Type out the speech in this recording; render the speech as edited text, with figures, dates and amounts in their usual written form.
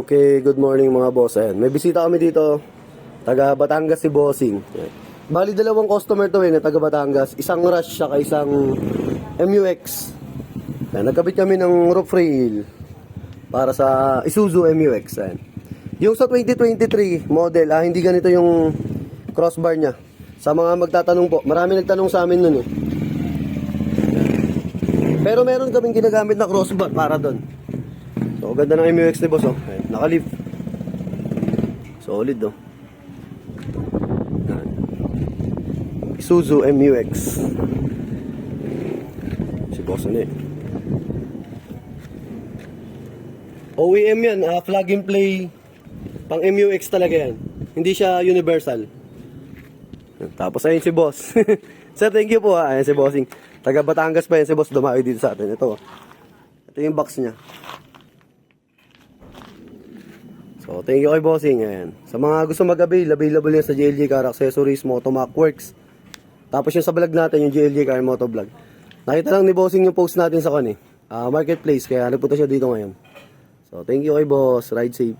Okay, good morning mga boss. Ayan, may bisita kami dito. Taga Batangas si Bossing. Ayan. Bali dalawang customer to na taga Batangas. Isang Rush saka isang MUX. Ayan, nagkabit kami ng roof rail para sa Isuzu MUX. Ayan. Yung sa 2023 model, hindi ganito yung crossbar niya. Sa mga magtatanong po, marami nagtanong sa amin nun eh. Pero meron kaming ginagamit na crossbar para doon. So, ganda ng MUX ni boss, oh. Ayan, naka-lift. Solid, oh. Ayan. Isuzu MUX. Si boss, ano eh. OEM yan, plug and play. Pang MUX talaga yan. Hindi siya universal. Tapos ayun si boss. Sir, thank you po ha. Ayan si bossing. Taga Batangas pa yan si boss. Dumayo dito sa atin. Ito, ito yung box niya. So, thank you kay bossing. Ayan. Sa mga gusto mag-avail, available yan sa JLG Car Accessories, Motomac Works. Tapos yung sa vlog natin, yung JLG Car Moto Vlog. Nakita lang ni bossing yung post natin sa marketplace. Kaya nagpunta siya dito ngayon. So, thank you kay boss. Ride safe.